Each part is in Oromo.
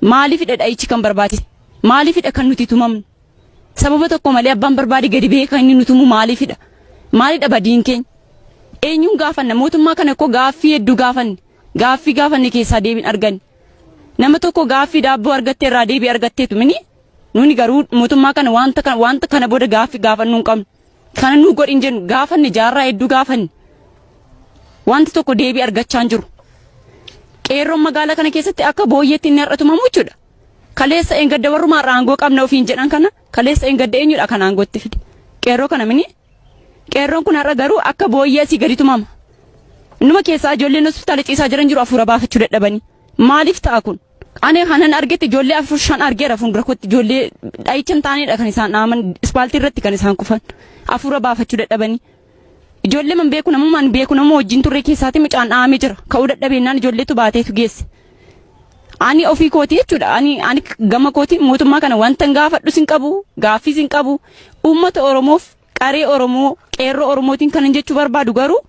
Maaliifidha dha'ichi kan barbaade? Maaliifidha kan nuti tumamnu? Sababa tokko malee abbaan barbaade gadi ba'ee kan inni nutumu maaliifidha? Maalidha badiin keenya? Eenyuun gaafanna? Mootummaa kana koo gaaffii hedduu gaafanne. Gaaffii gaafanne keessaa deebiin arganne. Nama tokko gaaffii daabboo argattee irraa deebii argatteetu mini? Nuni garuu mootummaa kana wanta kana booda gaaffii gaafannu hin qabnu. Kana nu godhin jennu gaafanne jaarraa hedduu gaafanne. Wanti tokko deebii argachaa hin jiru. Qeerroon magaalaa kana keessatti akka booyyeetti inni har'atumamu jechuudha. Kaleessa engadda warrumaa aangoo qabna ofiin jedhan kana kaleessa engadda eenyudha kan aangootti fide. Qeerroo kana mini? Qeerroon kun har'a garuu akka booyyee asii gadi tumama. Numa keessaa ijoolleen hospitaala ciisaa jiran jiru afuura baafachuu dadhabanii. Maaliif ta'a kun? Ani hanan argetti ijoollee afur shan argeera fuuldura kootti ijoollee dha'icha hin taanedha kan isaan dhaaman ispaaltii irratti kan isaan kufan afuura baafachuu dadhabanii. Ijoollee man beeku namumaan beeku namu wajjin turre keessaatti mucaan dhaamee jira. Ka'uu dadhabeennaan ijoolleetu baateetu geesse. Ani ofii kooti jechuudha. Ani gama kooti mootummaa kana wanta gaafadhu sin qabu, gaaffii sin qabu. Uummata Oromoof qaree Oromoo qeerroo Oromootiin kanan jechuu barbaadu garuu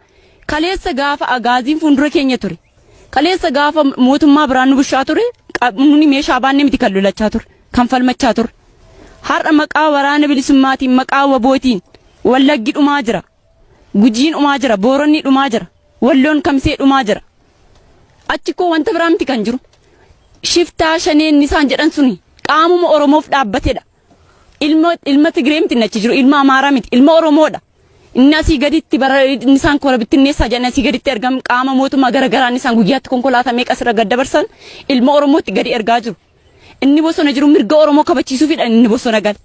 kaleessa gaafa agaaziin fuuldura keenya ture. Kaleessa gaafa mootummaa biraan nu bushaa ture. Nuni meeshaa baannee miti kan lolachaa ture. Kan falmachaa ture. Har'a maqaa waraana bilisummaatiin maqaa wabootiin wallaggi dhumaa jira. Gujiin dhumaa jira, Booronni dhumaa jira, Walloon Kamsee dhumaa jira. Achi koo wanta biraa miti kan jiru. Shiftaa shaneen isaan jedhan suni qaamuma Oromoof dhaabbatedha. Ilma Tigree miti nachi jiru, ilma Amaaraa miti, ilma Oromoodha. Inni asii gaditti inni isaan kola bittinneessaa jedhan asii gaditti ergamu qaama mootummaa garagaraan isaan guyyaatti konkolaataa meeqa asirra gad dabarsan ilma Oromootti gadi ergaa jiru. Inni bosona jiru mirga Oromoo kabachiisuufidha inni bosona gala.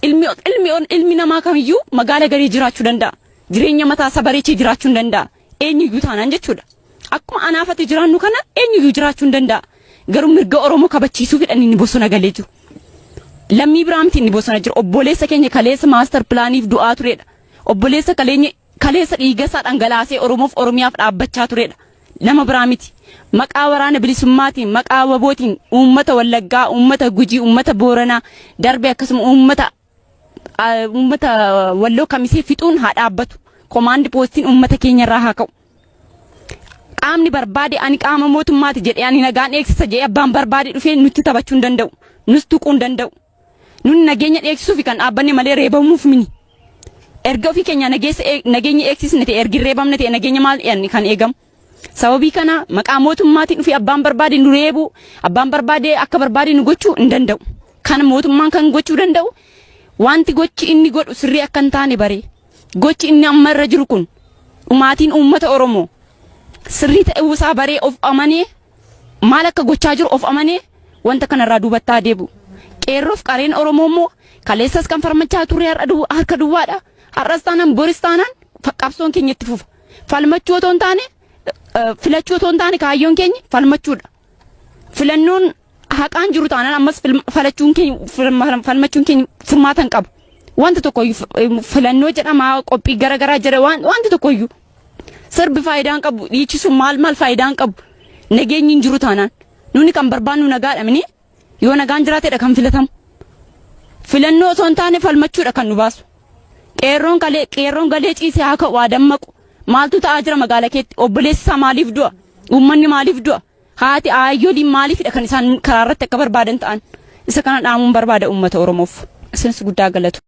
Ilmi namaa kamiyyuu magaala garii jiraachuu danda'a. Jireenya mataa isaa bareechee jiraachuu hin danda'a. Eenyuyyuu taanaan jechuudha. Akkuma anaafatti jiraannu kana eenyuyyuu jiraachuu hin danda'a. Garuu mirga Oromoo kabachiisuufidhaan inni bosona galee jiru. Lammii biraa miti inni bosona jiru. Obboleessa keenya kaleessa maastar pilaaniif du'aa turedha. Obboleessa kaleessa dhiiga isaa dhangalaasee Oromoof Oromiyaaf dhaabbachaa turedha. Nama biraa miti. Maqaa waraana bilisummaatiin, maqaa wabootiin uummata Wallaggaa, uummata Gujii, uummata Booranaa darbe akkasuma uummata Walloo Kamisee fixuun haa dhaabbatu. Komaandi poostiin uummata keenya irraa haa ka'u. Qaamni barbaade ani qaama mootummaati jedhee ani nagaan eegsisa jedhee abbaan barbaade dhufee nutti taphachuu hin danda'u. Nus tuquu hin danda'u. Nuni nageenya eegsisuuf kan dhaabbanne malee reebamuuf mini. Erga ofii keenya nageenya eegsisne ta'e ergi reebamne ta'e nageenya maal kan eegamu. Sababii kana maqaa mootummaatiin dhufee abbaan barbaade nu reebu, abbaan barbaade akka barbaade nu gochuu hin danda'u. Kana mootummaan kan gochuu danda'u wanti gochi inni godhu sirrii akka hin taane bare. Gochi inni amma irra jiru kun dhumaatiin uummata Oromoo sirrii ta'uu isaa baree of amanee maal akka gochaa jiru of amanee wanta kanarraa duubattaa deebu. Qeerroof qareen Oromoo immoo kaleessas kan farmachaa ture harka duwwaadha. Har'as taanaan boris taanaan qabsoon keenya itti fufa. Falmachuu otoo hin taane filachuu otoo hin taane kaayyoon keenya falmachuudha. Filannoon haqaan jiru taanaan ammas falmachuun keenya furmaata hin qabu. Wanta tokko filannoo jedhama qophii garagaraa jira wanti tokko iyyuu sirbi faayidaan qabu dhiichisu maal faayidaan qabu nageenyi hin jiru taanaan nuni kan barbaannu nagaadha mini yoo nagaan jiraatedha kan filatamu. Filannoo osoo hin taane falmachuudha kan nu baasu. Qeerroon galee ciisee haa ka'u waa dammaqu. Maaltu ta'aa jira magaalaa keetti? Obboleessi isaa maaliif du'a? Uummanni maaliif du'a? Haati aayyooliin maaliifidha kan isaan karaa irratti akka barbaadan ta'an? Isa kana dhaamuun barbaada uummata Oromoof. Isinis guddaa galatu.